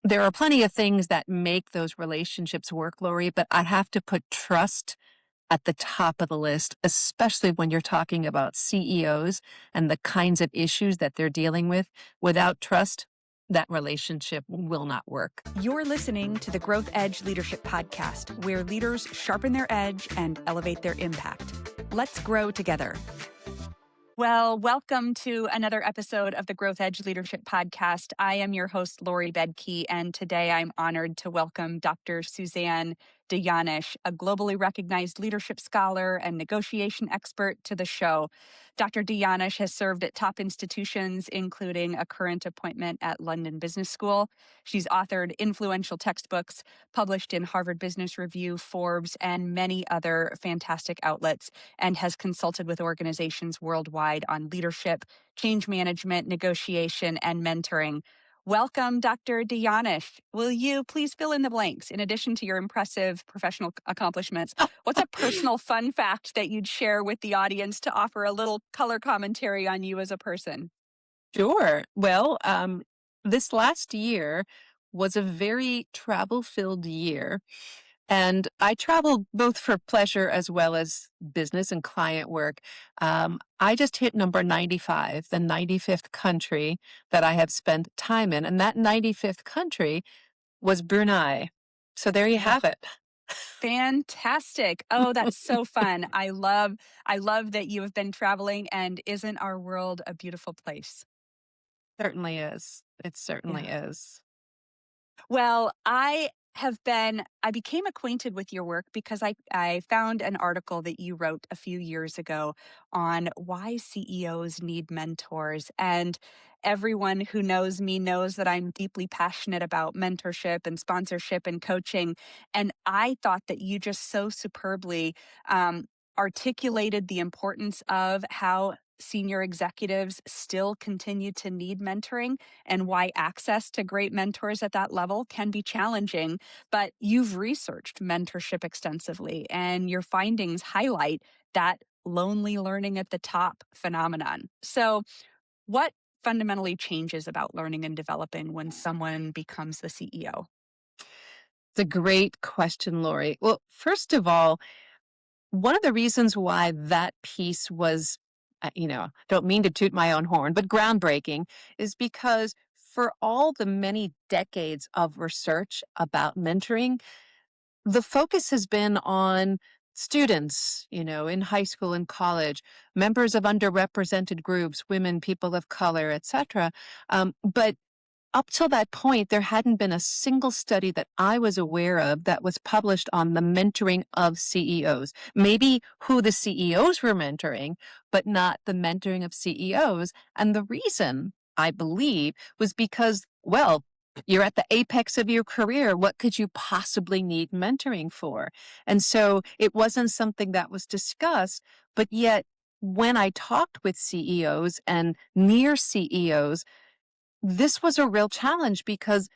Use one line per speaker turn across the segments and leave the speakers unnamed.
there are plenty of things that make those relationships work, Lori, but I have to put trust at the top of the list, especially when you're talking about CEOs and the kinds of issues that they're dealing with. Without trust, that relationship will not work.
You're listening to the Growth Edge Leadership Podcast, where leaders sharpen their edge and elevate their impact. Let's grow together. Well, welcome to another episode of the Growth Edge Leadership Podcast. I am your host, Laurie Baedke, and today I'm honored to welcome Dr. Suzanne de Janasz, a globally recognized leadership scholar and negotiation expert, to the show. Dr. de Janasz has served at top institutions, including a current appointment at London Business School. She's authored influential textbooks, published in Harvard Business Review, Forbes, and many other fantastic outlets, and has consulted with organizations worldwide on leadership, change management, negotiation, and mentoring. Welcome, Dr. de Janasz. Will you please fill in the blanks? In addition to your impressive professional accomplishments, what's a personal fun fact that you'd share with the audience to offer a little color commentary on you as a person?
Sure. Well, this last year was a very travel-filled year. And I traveled both for pleasure as well as business and client work. I just hit number 95, the 95th country that I have spent time in. And that 95th country was Brunei. So there you have it.
Fantastic. Oh, that's so fun. I love that you have been traveling, and isn't our world a beautiful place?
Certainly is. It certainly
Yeah.
is.
Well, I became acquainted with your work because I found an article that you wrote a few years ago on why CEOs need mentors. And everyone who knows me knows that I'm deeply passionate about mentorship and sponsorship and coaching. And I thought that you just so superbly articulated the importance of how senior executives still continue to need mentoring and why access to great mentors at that level can be challenging. But you've researched mentorship extensively, and your findings highlight that lonely learning at the top phenomenon. So, what fundamentally changes about learning and developing when someone becomes the CEO?
It's a great question, Lori. Well, first of all, one of the reasons why that piece was, don't mean to toot my own horn, but groundbreaking is because for all the many decades of research about mentoring, the focus has been on students, in high school and college, members of underrepresented groups, women, people of color, etc. But up till that point, there hadn't been a single study that I was aware of that was published on the mentoring of CEOs. Maybe who the CEOs were mentoring, but not the mentoring of CEOs. And the reason, I believe, was because, well, you're at the apex of your career. What could you possibly need mentoring for? And so it wasn't something that was discussed, but yet when I talked with CEOs and near CEOs, this was a real challenge because,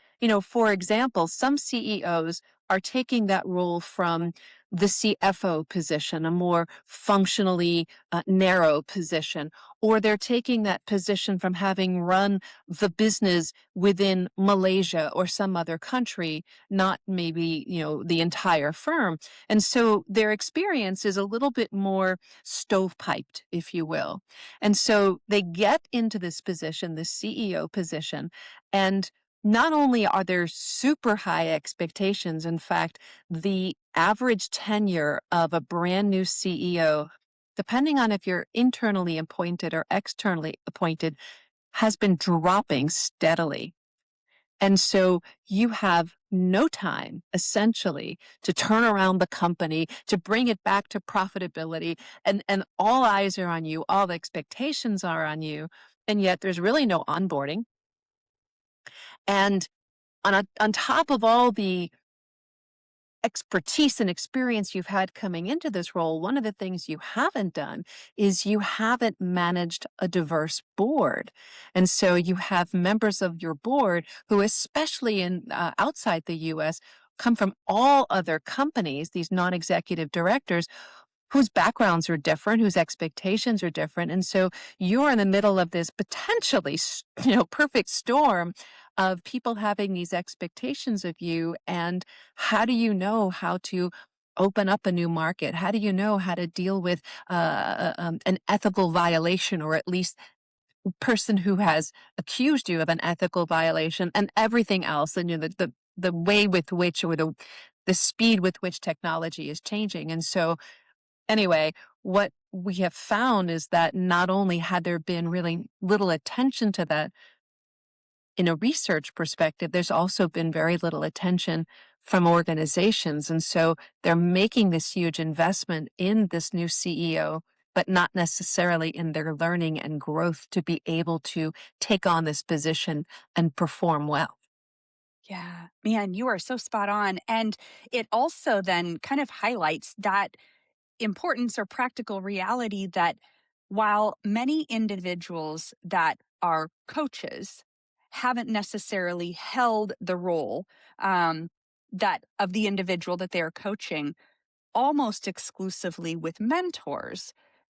for example, some CEOs are taking that role from the CFO position, a more functionally narrow position, or they're taking that position from having run the business within Malaysia or some other country, not maybe, the entire firm. And so their experience is a little bit more stovepiped, if you will. And so they get into this position, this CEO position, and not only are there super high expectations, in fact, the average tenure of a brand new CEO, depending on if you're internally appointed or externally appointed, has been dropping steadily. And so you have no time, essentially, to turn around the company, to bring it back to profitability, and all eyes are on you, all the expectations are on you, and yet there's really no onboarding. And on top of all the expertise and experience you've had coming into this role, one of the things you haven't done is you haven't managed a diverse board. And so you have members of your board who, especially in outside the US, come from all other companies, these non-executive directors whose backgrounds are different, whose expectations are different. And so you're in the middle of this potentially, perfect storm of people having these expectations of you. And how do you know how to open up a new market? How do you know how to deal with an ethical violation, or at least person who has accused you of an ethical violation, and everything else, and the way with which, or the speed with which technology is changing. And so anyway, what we have found is that not only had there been really little attention to that in a research perspective, there's also been very little attention from organizations. And so they're making this huge investment in this new CEO, but not necessarily in their learning and growth to be able to take on this position and perform well.
Yeah, man, you are so spot on. And it also then kind of highlights that importance or practical reality that while many individuals that are coaches haven't necessarily held the role um, that of the individual that they are coaching almost exclusively with mentors,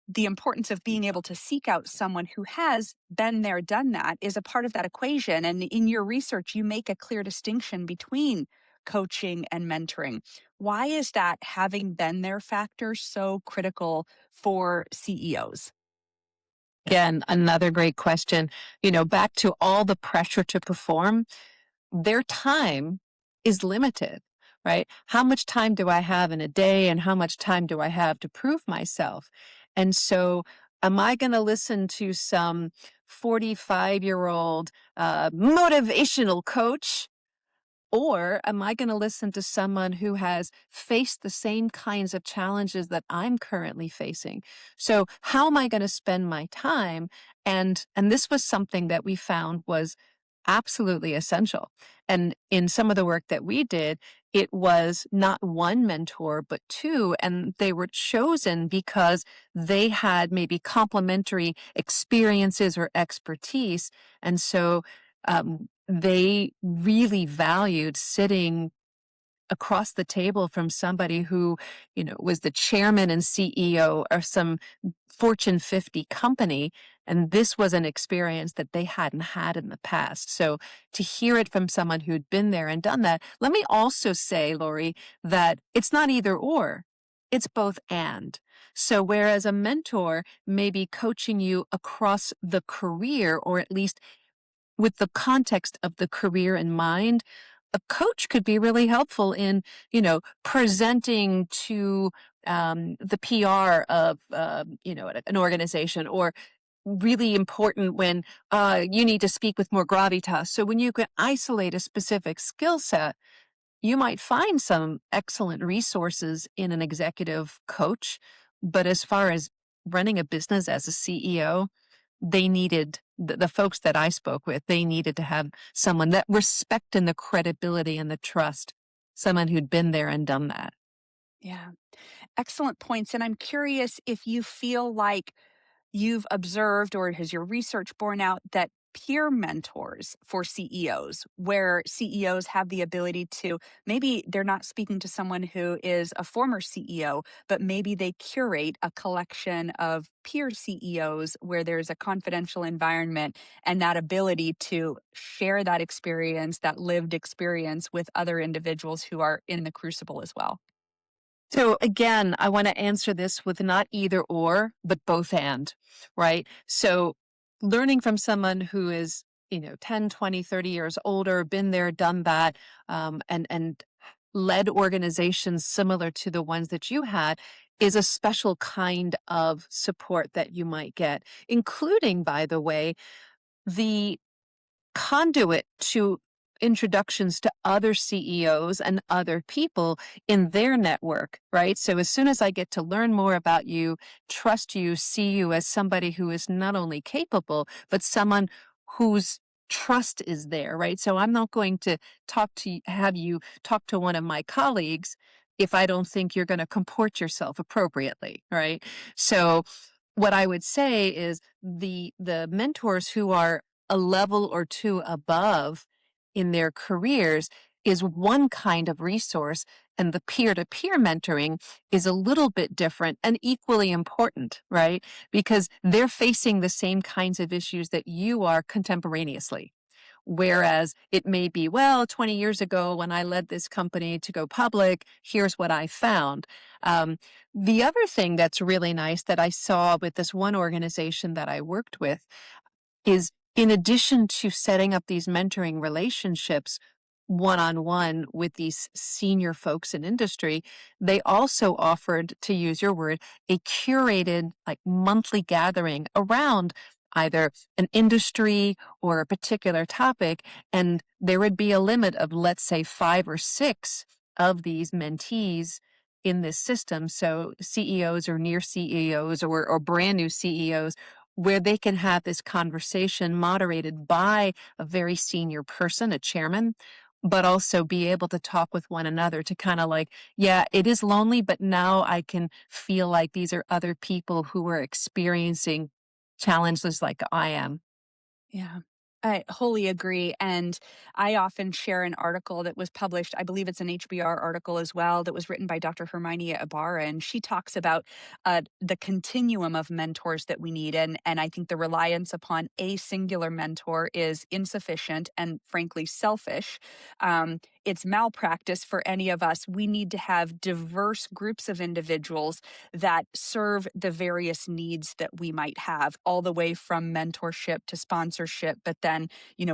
the importance of being able to seek out someone who has been there, done that is a part of that equation. And in your research, you make a clear distinction between coaching and mentoring. Why is that having been there factor so critical for CEOs?
Again, another great question. Back to all the pressure to perform, their time is limited, right? How much time do I have in a day, and how much time do I have to prove myself? And so, am I going to listen to some 45-year-old motivational coach? Or am I going to listen to someone who has faced the same kinds of challenges that I'm currently facing? So how am I going to spend my time? And this was something that we found was absolutely essential. And in some of the work that we did, it was not one mentor, but two. And they were chosen because they had maybe complementary experiences or expertise. And so they really valued sitting across the table from somebody who, was the chairman and CEO of some Fortune 50 company. And this was an experience that they hadn't had in the past. So to hear it from someone who'd been there and done that, let me also say, Laurie, that it's not either or, it's both and. So whereas a mentor may be coaching you across the career, or at least with the context of the career in mind, a coach could be really helpful in, presenting to the PR of, an organization, or really important when you need to speak with more gravitas. So when you can isolate a specific skill set, you might find some excellent resources in an executive coach. But as far as running a business as a CEO, they needed the folks that I spoke with, they needed to have someone that respect and the credibility and the trust, someone who'd been there and done that.
Yeah, excellent points. And I'm curious if you feel like you've observed, or has your research borne out, that peer mentors for CEOs, where CEOs have the ability to, maybe they're not speaking to someone who is a former CEO, but maybe they curate a collection of peer CEOs where there's a confidential environment and that ability to share that experience, that lived experience with other individuals who are in the crucible as well.
So again, I want to answer this with not either or, but both and, right? So learning from someone who is, 10, 20, 30 years older, been there, done that, and led organizations similar to the ones that you had is a special kind of support that you might get, including, by the way, the conduit to introductions to other CEOs and other people in their network, right? So as soon as I get to learn more about you, trust you, see you as somebody who is not only capable, but someone whose trust is there, right? So I'm not going to have you talk to one of my colleagues if I don't think you're going to comport yourself appropriately, right? So what I would say is the mentors who are a level or two above in their careers is one kind of resource, and the peer-to-peer mentoring is a little bit different and equally important, right? Because they're facing the same kinds of issues that you are contemporaneously. Whereas it may be, well, 20 years ago when I led this company to go public, here's what I found. Um, the other thing that's really nice that I saw with this one organization that I worked with is in addition to setting up these mentoring relationships one on one with these senior folks in industry, they also offered, to use your word, a curated, like monthly gathering around either an industry or a particular topic. And there would be a limit of, let's say, 5 or 6 of these mentees in this system. So CEOs or near CEOs or brand new CEOs where they can have this conversation moderated by a very senior person, a chairman, but also be able to talk with one another to kind of like, yeah, it is lonely, but now I can feel like these are other people who are experiencing challenges like I am.
Yeah, I wholly agree. And I often share an article that was published. I believe it's an HBR article as well that was written by Dr. Hermione Ibarra. And she talks about the continuum of mentors that we need. And I think the reliance upon a singular mentor is insufficient and frankly selfish. It's malpractice for any of us. We need to have diverse groups of individuals that serve the various needs that we might have, all the way from mentorship to sponsorship, but then,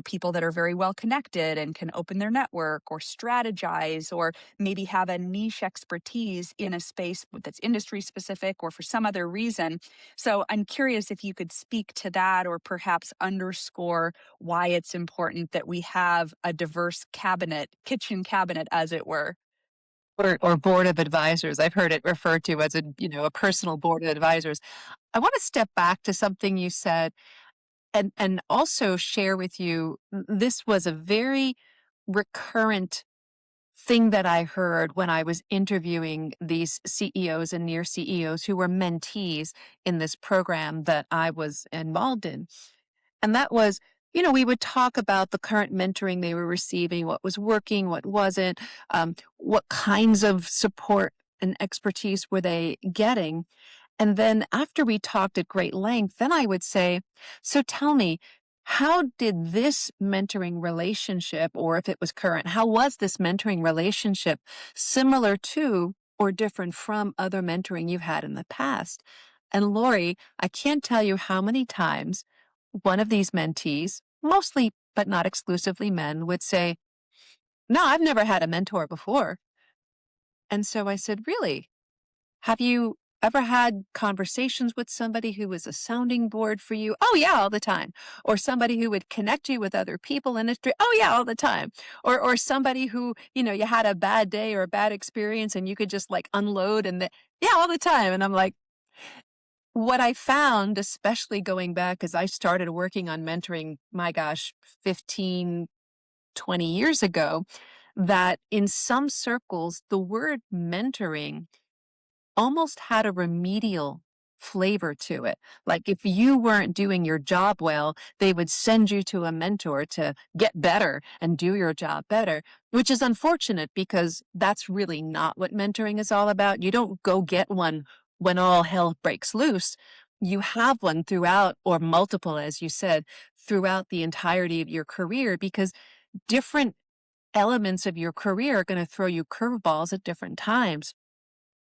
people that are very well connected and can open their network or strategize or maybe have a niche expertise in a space that's industry specific or for some other reason. So I'm curious if you could speak to that or perhaps underscore why it's important that we have a diverse cabinet, kitchen cabinet, as it were.
Or board of advisors. I've heard it referred to as a personal board of advisors. I want to step back to something you said and also share with you this was a very recurrent thing that I heard when I was interviewing these CEOs and near CEOs who were mentees in this program that I was involved in. And that was, we would talk about the current mentoring they were receiving, what was working, what wasn't, what kinds of support and expertise were they getting. And then after we talked at great length, then I would say, so tell me, how did this mentoring relationship, or if it was current, how was this mentoring relationship similar to or different from other mentoring you've had in the past? And Laurie, I can't tell you how many times one of these mentees, mostly but not exclusively men, would say, no, I've never had a mentor before. And so I said, really? Have you ever had conversations with somebody who was a sounding board for you? Oh, yeah, all the time. Or somebody who would connect you with other people in industry? Oh, yeah, all the time. Or somebody who, you had a bad day or a bad experience and you could just like unload yeah, all the time. And I'm like, what I found, especially going back, because I started working on mentoring, my gosh, 15, 20 years ago, that in some circles, the word mentoring almost had a remedial flavor to it. Like if you weren't doing your job well, they would send you to a mentor to get better and do your job better, which is unfortunate because that's really not what mentoring is all about. You don't go get one when all hell breaks loose. You have one throughout, or multiple, as you said, throughout the entirety of your career because different elements of your career are going to throw you curveballs at different times.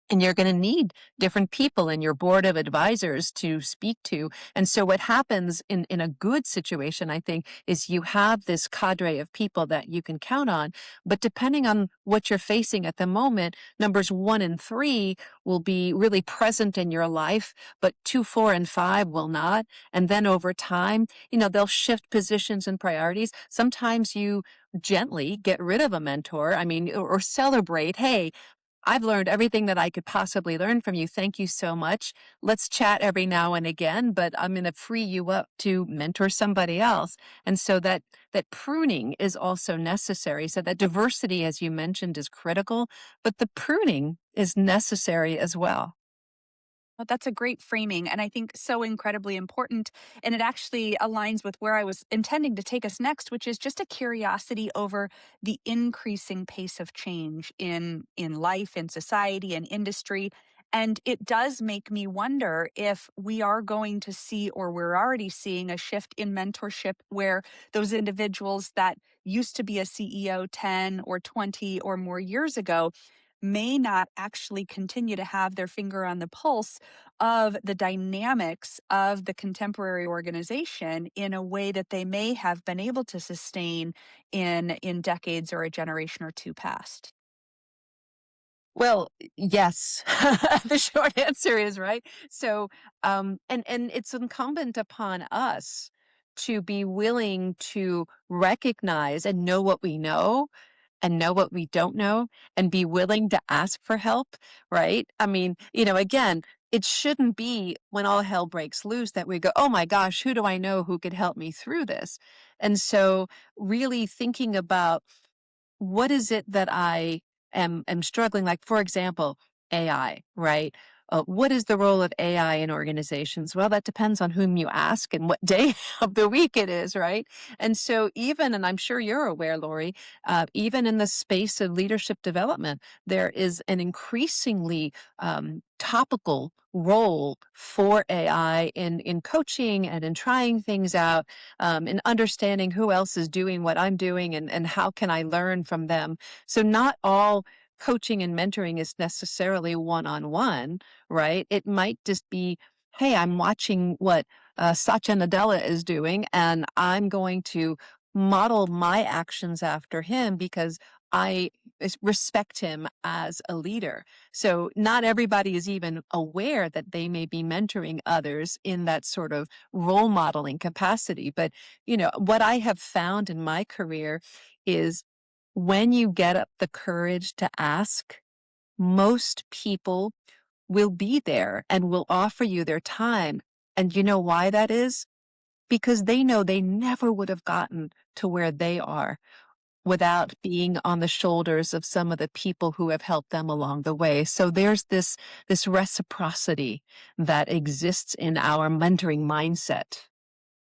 And you're going to need different people in your board of advisors to speak to. And so what happens in a good situation, I think, is you have this cadre of people that you can count on. But depending on what you're facing at the moment, numbers 1 and 3 will be really present in your life, but 2, 4, and 5 will not. And then over time, they'll shift positions and priorities. Sometimes you gently get rid of a mentor. I mean, or celebrate, hey, I've learned everything that I could possibly learn from you. Thank you so much. Let's chat every now and again, but I'm going to free you up to mentor somebody else. And so that pruning is also necessary. So that diversity, as you mentioned, is critical, but the pruning is necessary as well.
Well, that's a great framing, and I think so incredibly important. And it actually aligns with where I was intending to take us next, which is just a curiosity over the increasing pace of change in life, in society, and industry. And it does make me wonder if we are going to see, or we're already seeing, a shift in mentorship where those individuals that used to be a CEO 10 or 20 or more years ago may not actually continue to have their finger on the pulse of the dynamics of the contemporary organization in a way that they may have been able to sustain in decades or a generation or two past.
Well, yes. The short answer is, right? So, and it's incumbent upon us to be willing to recognize and know what we know and know what we don't know and be willing to ask for help, right? I mean, again, it shouldn't be when all hell breaks loose that we go, "Oh my gosh, who do I know who could help me through this?" And so really thinking about what is it that I am struggling, like, for example, AI, right? What is the role of AI in organizations? Well, that depends on whom you ask and what day of the week it is, right? And so even, and I'm sure you're aware, Lori, even in the space of leadership development, there is an increasingly topical role for AI in coaching and in trying things out, in understanding who else is doing what I'm doing, and how can I learn from them. So not all coaching and mentoring is necessarily one-on-one, right? It might just be, hey, I'm watching what Satya Nadella is doing, and I'm going to model my actions after him because I respect him as a leader. So not everybody is even aware that they may be mentoring others in that sort of role modeling capacity. But, what I have found in my career is when you get up the courage to ask, most people will be there and will offer you their time. And you know why that is? Because they know they never would have gotten to where they are without being on the shoulders of some of the people who have helped them along the way. So there's this reciprocity that exists in our mentoring mindset.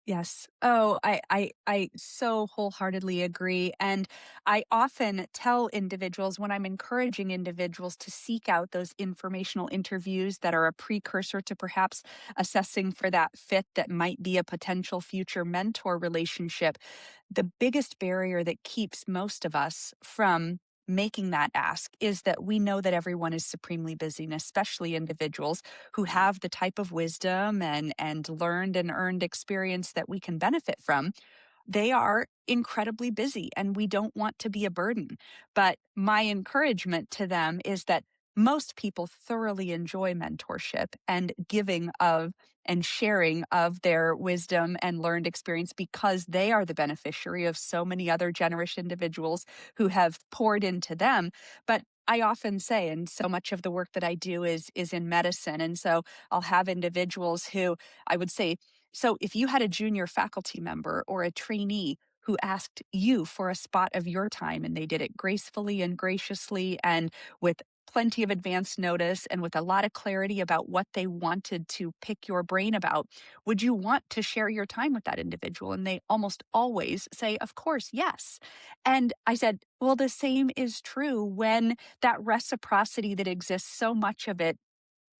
Yes. Oh, I so wholeheartedly agree. And I often tell individuals when I'm encouraging individuals to seek out those informational interviews that are a precursor to perhaps assessing for that fit that might be a potential future mentor relationship. The biggest barrier that keeps most of us from making that ask is that we know that everyone is supremely busy, and especially individuals who have the type of wisdom and learned and earned experience that we can benefit from. They are incredibly busy and we don't want to be a burden. But my encouragement to them is that most people thoroughly enjoy mentorship and giving of and sharing of their wisdom and learned experience because they are the beneficiary of so many other generous individuals who have poured into them. But I often say, and so much of the work that I do is in medicine. And so I'll have individuals who I would say, so if you had a junior faculty member or a trainee who asked you for a spot of your time and they did it gracefully and graciously and with plenty of advance notice and with a lot of clarity about what they wanted to pick your brain about, would you want to share your time with that individual? And they almost always say, of course, yes. And I said, well, the same is true when that reciprocity that exists, so much of it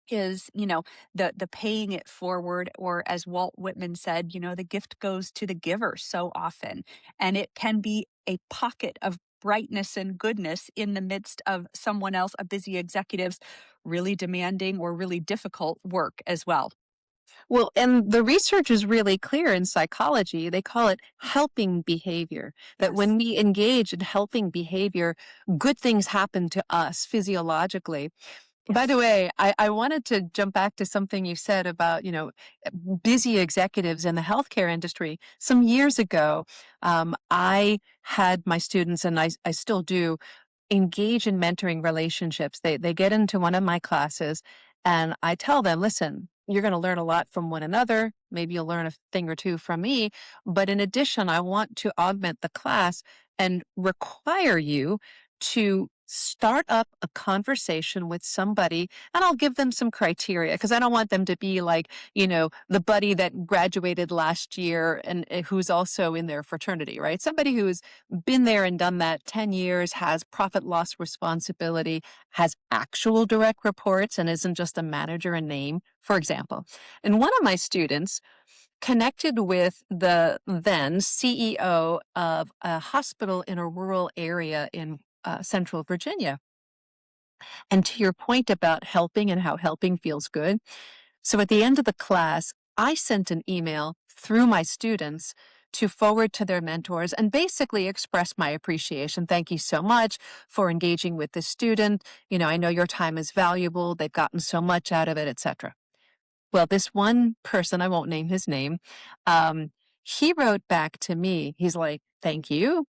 is, the paying it forward, or as Walt Whitman said, the gift goes to the giver so often. And it can be a pocket of brightness and goodness in the midst of someone else, a busy executive's really demanding or really difficult work as well.
Well, and the research is really clear in psychology. They call it helping behavior, that
Yes.
when we engage in helping behavior, good things happen to us physiologically. By the
Yes.
way, I wanted to jump back to something you said about, busy executives in the healthcare industry. Some years ago, I had my students, and I still do, engage in mentoring relationships. They get into one of my classes, and I tell them, listen, you're going to learn a lot from one another. Maybe you'll learn a thing or two from me. But in addition, I want to augment the class and require you to start up a conversation with somebody, and I'll give them some criteria because I don't want them to be like, the buddy that graduated last year and who's also in their fraternity, right? Somebody who's been there and done that 10 years, has profit loss responsibility, has actual direct reports, and isn't just a manager in name, for example. And one of my students connected with the then CEO of a hospital in a rural area in Central Virginia. And to your point about helping and how helping feels good. So at the end of the class, I sent an email through my students to forward to their mentors and basically express my appreciation. Thank you so much for engaging with this student. I know your time is valuable. They've gotten so much out of it, etc. Well, this one person, I won't name his name, um, he wrote back to me. He's like, thank you.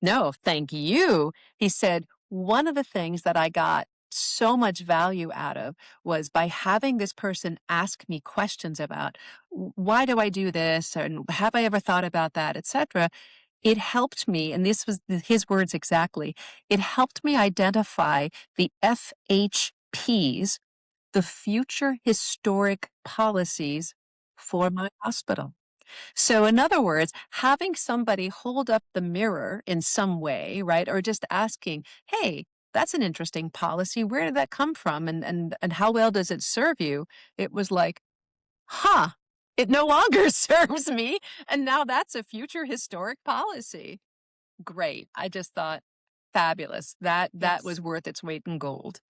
No, thank you. He said, one of the things that I got so much value out of was by having this person ask me questions about why do I do this and have I ever thought about that, etc. It helped me, and this was his words exactly, it helped me identify the FHPs, the future historic policies for my hospital. So, in other words, having somebody hold up the mirror in some way, right? Or just asking, hey, that's an interesting policy. Where did that come from? And how well does it serve you? It was like, huh, it no longer serves me. And now that's a future historic policy. Great. I just thought fabulous. That
Yes.
was worth its weight in gold.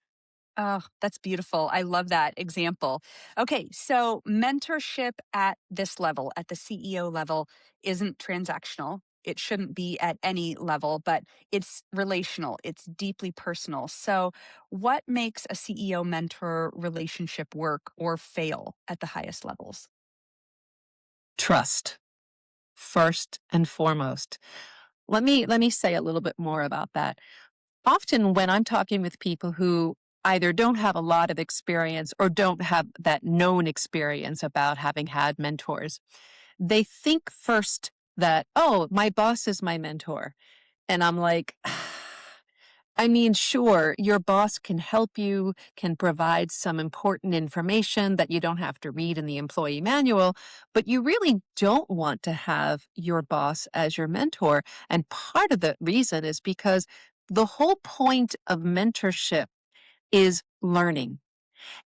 Oh, that's beautiful. I love that example. Okay, so mentorship at this level, at the CEO level, isn't transactional. It shouldn't be at any level, but it's relational, it's deeply personal. So, what makes a CEO mentor relationship work or fail at the highest levels?
Trust, first and foremost. Let me say a little bit more about that. Often when I'm talking with people who either don't have a lot of experience or don't have that known experience about having had mentors, they think first that, oh, my boss is my mentor. And I'm like, I mean, sure, your boss can help you, can provide some important information that you don't have to read in the employee manual, but you really don't want to have your boss as your mentor. And part of the reason is because the whole point of mentorship is learning.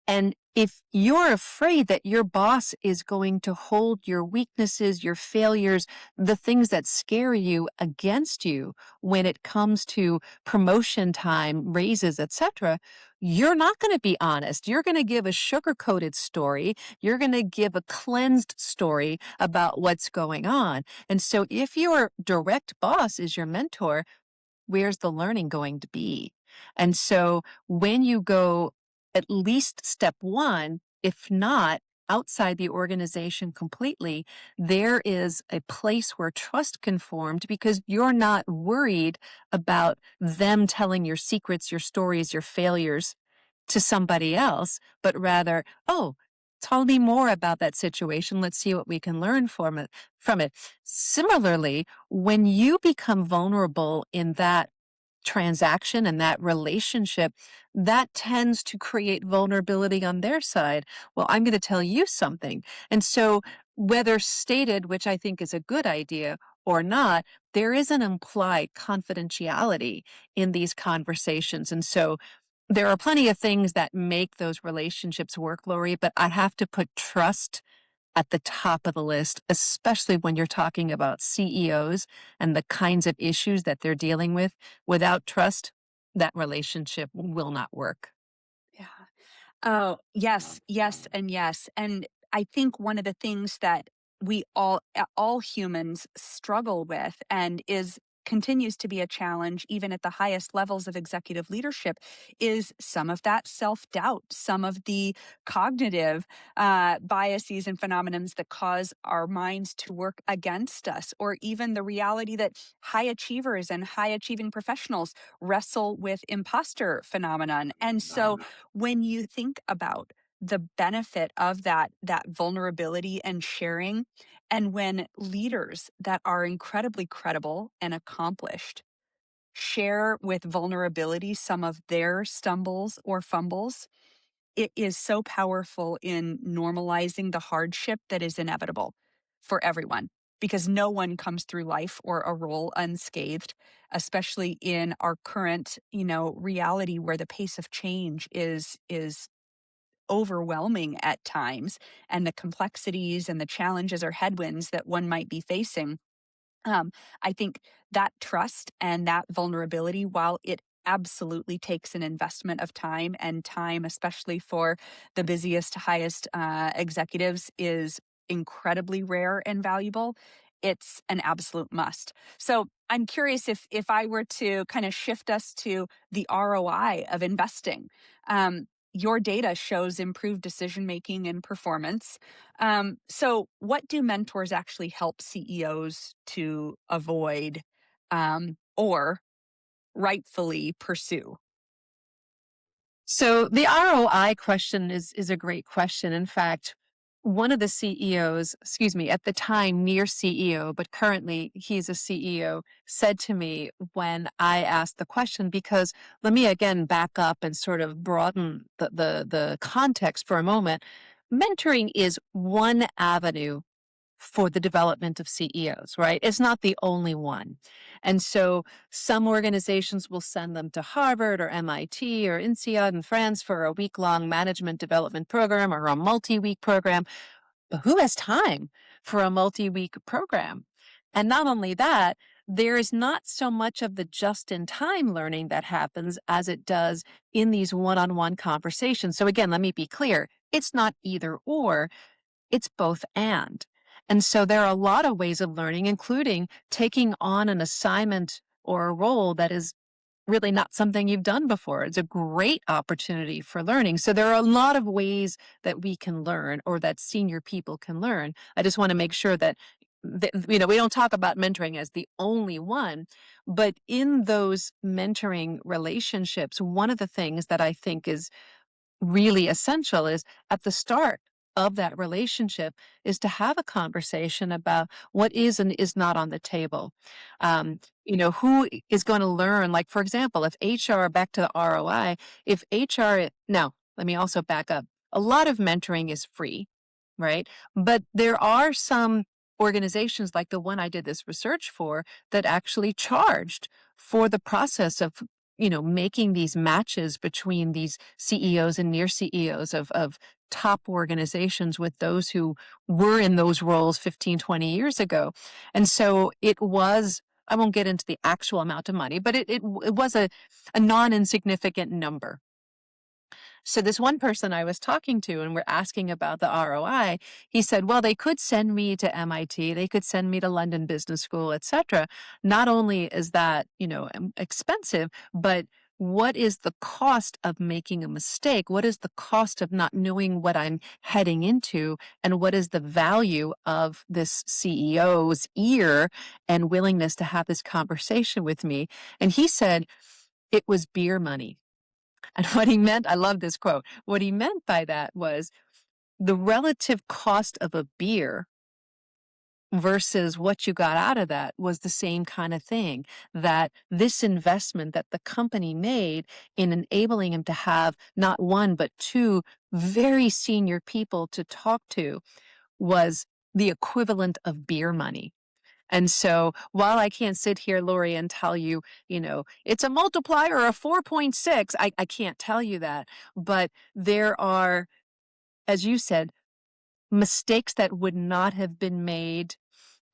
And if you're afraid that your boss is going to hold your weaknesses, your failures, the things that scare you against you when it comes to promotion time, raises, etc., you're not going to be honest. You're going to give a sugar-coated story. You're going to give a cleansed story about what's going on. And so if your direct boss is your mentor, where's the learning going to be? And so when you go at least step one, if not outside the organization completely, there is a place where trust can form because you're not worried about them telling your secrets, your stories, your failures to somebody else, but rather, oh, tell me more about that situation. Let's see what we can learn from it. Similarly, when you become vulnerable in that transaction and that relationship, that tends to create vulnerability on their side. Well, I'm going to tell you something. And so, whether stated, which I think is a good idea, or not, there is an implied confidentiality in these conversations. And so, there are plenty of things that make those relationships work, Lori, but I have to put trust at the top of the list, especially when you're talking about CEOs and the kinds of issues that they're dealing with. Without trust, that relationship will not work.
Yeah. Oh, yes, yes, and yes. And I think one of the things that all humans struggle with and is continues to be a challenge even at the highest levels of executive leadership is some of that self-doubt, some of the cognitive biases and phenomenons that cause our minds to work against us, or even the reality that high achievers and high achieving professionals wrestle with imposter phenomenon. And so when you think about the benefit of that vulnerability and sharing, and when leaders that are incredibly credible and accomplished share with vulnerability some of their stumbles or fumbles, it is so powerful in normalizing the hardship that is inevitable for everyone, because no one comes through life or a role unscathed, especially in our current, reality where the pace of change is overwhelming at times, and the complexities and the challenges or headwinds that one might be facing. um, I think that trust and that vulnerability, while it absolutely takes an investment of time, and time, especially for the busiest, highest executives, is incredibly rare and valuable. It's an absolute must. So I'm curious, if I were to kind of shift us to the ROI of investing. Your data shows improved decision making and performance. So, what do mentors actually help CEOs to avoid, or rightfully pursue?
So the ROI question is a great question. In fact, one of the CEOs, excuse me, at the time near CEO, but currently he's a CEO, said to me when I asked the question, because let me again back up and sort of broaden the context for a moment. Mentoring is one avenue for the development of CEOs, right? It's not the only one. And so some organizations will send them to Harvard or MIT or INSEAD in France for a week-long management development program or a multi-week program. But who has time for a multi-week program? And not only that, there is not so much of the just-in-time learning that happens as it does in these one-on-one conversations. So again, let me be clear. It's not either or, it's both and. And so there are a lot of ways of learning, including taking on an assignment or a role that is really not something you've done before. It's a great opportunity for learning. So there are a lot of ways that we can learn, or that senior people can learn. I just want to make sure that, we don't talk about mentoring as the only one, but in those mentoring relationships, one of the things that I think is really essential is at the start of that relationship is to have a conversation about what is and is not on the table. Who is going to learn, like, for example, if HR, back to the ROI, if HR, now, let me also back up. A lot of mentoring is free, right? But there are some organizations like the one I did this research for that actually charged for the process of making these matches between these CEOs and near CEOs of top organizations with those who were in those roles 15, 20 years ago. And so it was, I won't get into the actual amount of money, but it was a non-insignificant number. So this one person I was talking to, and we're asking about the ROI, he said, well, they could send me to MIT, they could send me to London Business School, etc. Not only is that, expensive, but what is the cost of making a mistake? What is the cost of not knowing what I'm heading into? And what is the value of this CEO's ear and willingness to have this conversation with me? And he said it was beer money. And what he meant, I love this quote. What he meant by that was the relative cost of a beer versus what you got out of that was the same kind of thing. That this investment that the company made in enabling him to have not one, but two very senior people to talk to was the equivalent of beer money. And so while I can't sit here, Laurie, and tell you, it's a multiplier or a 4.6, I can't tell you that. But there are, as you said, mistakes that would not have been made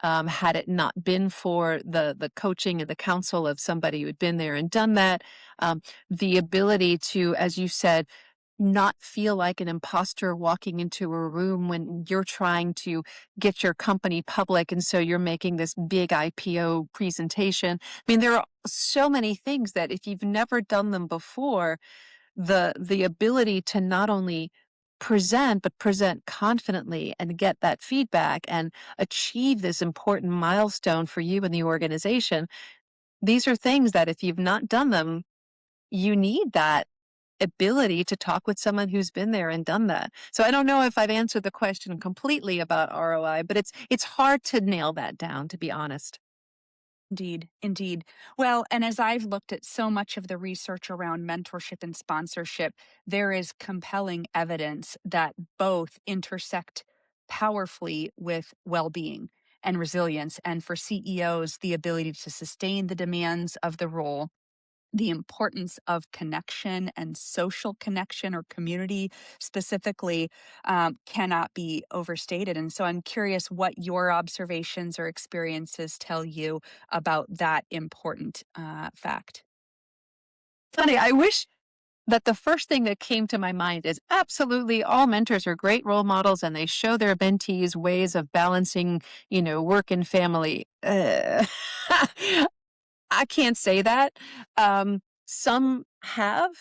had it not been for the coaching and the counsel of somebody who had been there and done that. The ability to, as you said, not feel like an imposter walking into a room when you're trying to get your company public. And so you're making this big IPO presentation. I mean, there are so many things that if you've never done them before, the ability to not only present, but present confidently and get that feedback and achieve this important milestone for you and the organization. These are things that if you've not done them, you need that ability to talk with someone who's been there and done that. So I don't know if I've answered the question completely about ROI, but it's hard to nail that down, to be honest.
Indeed, indeed. Well, and as I've looked at so much of the research around mentorship and sponsorship, there is compelling evidence that both intersect powerfully with well being and resilience. And for CEOs, the ability to sustain the demands of the role, the importance of connection and social connection or community specifically cannot be overstated. And so I'm curious what your observations or experiences tell you about that important fact.
Funny, I wish that the first thing that came to my mind is absolutely all mentors are great role models and they show their mentees ways of balancing, work and family. I can't say that. Some have,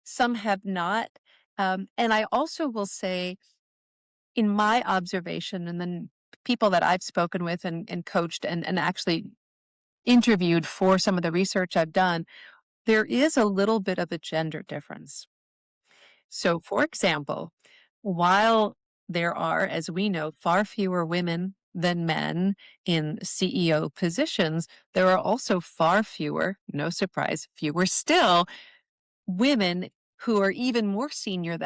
some have not. And I also will say, in my observation, and then people that I've spoken with and coached and actually interviewed for some of the research I've done, there is a little bit of a gender difference. So, for example, while there are, as we know, far fewer women than men in CEO positions, there are also far fewer, no surprise, fewer still, women who are even more senior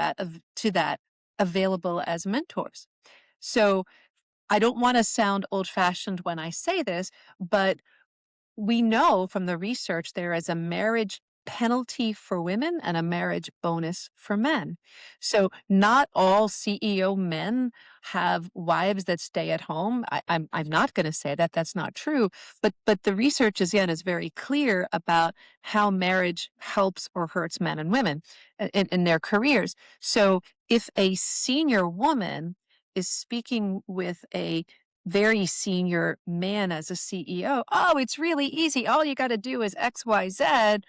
to that available as mentors. So I don't want to sound old fashioned when I say this, but we know from the research there is a marriage penalty for women and a marriage bonus for men. So not all CEO men have wives that stay at home. I'm not going to say that that's not true, but the research again is very clear about how marriage helps or hurts men and women in their careers. So if a senior woman is speaking with a very senior man as a CEO, oh, it's really easy. All you got to do is XYZ.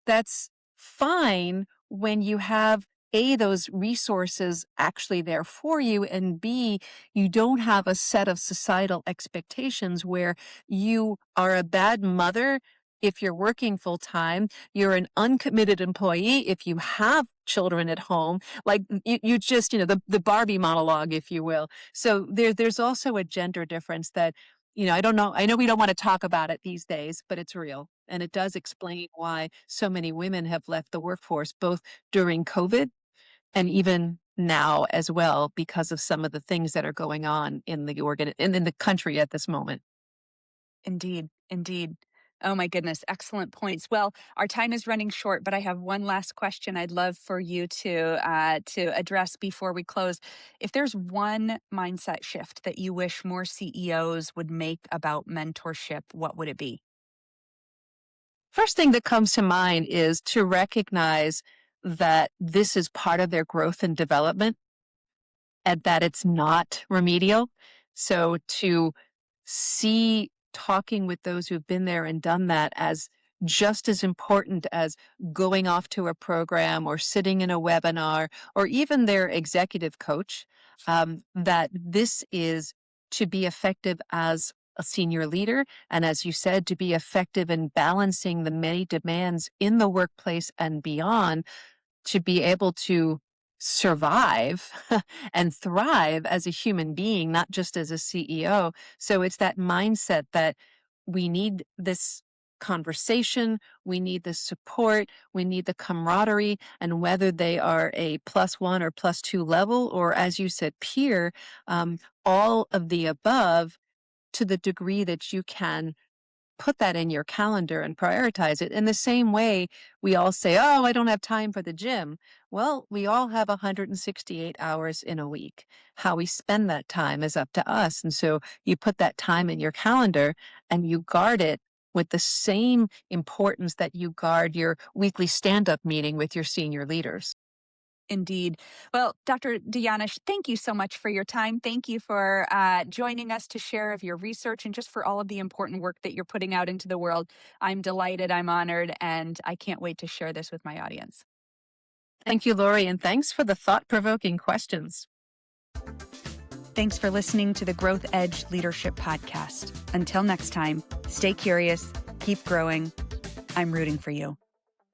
That's fine when you have A, those resources actually there for you, and B, you don't have a set of societal expectations where you are a bad mother if you're working full time, you're an uncommitted employee if you have children at home, like you just, the Barbie monologue, if you will. So there's also a gender difference that I don't know. I know we don't want to talk about it these days, but it's real. And it does explain why so many women have left the workforce, both during COVID and even now as well, because of some of the things that are going on in the in the country at this moment.
Indeed, indeed. Oh my goodness, excellent points. Well, our time is running short, but I have one last question I'd love for you to address before we close. If there's one mindset shift that you wish more CEOs would make about mentorship, what would it be?
First thing that comes to mind is to recognize that this is part of their growth and development and that it's not remedial. So to see talking with those who've been there and done that as just as important as going off to a program or sitting in a webinar or even their executive coach, that this is to be effective as a senior leader. And as you said, to be effective in balancing the many demands in the workplace and beyond, to be able to survive and thrive as a human being, not just as a CEO. So it's that mindset that we need this conversation, we need the support, we need the camaraderie, and whether they are a +1 or +2 level, or as you said, peer, all of the above to the degree that you can put that in your calendar and prioritize it. In the same way, we all say, oh, I don't have time for the gym. Well, we all have 168 hours in a week. How we spend that time is up to us. And so you put that time in your calendar and you guard it with the same importance that you guard your weekly stand-up meeting with your senior leaders.
Indeed. Well, Dr. de Janasz, thank you so much for your time. Thank you for joining us to share of your research and just for all of the important work that you're putting out into the world. I'm delighted, I'm honored, and I can't wait to share this with my audience.
Thank you, Laurie, and thanks for the thought-provoking questions.
Thanks for listening to the Growth Edge Leadership Podcast. Until next time, stay curious, keep growing. I'm rooting for you.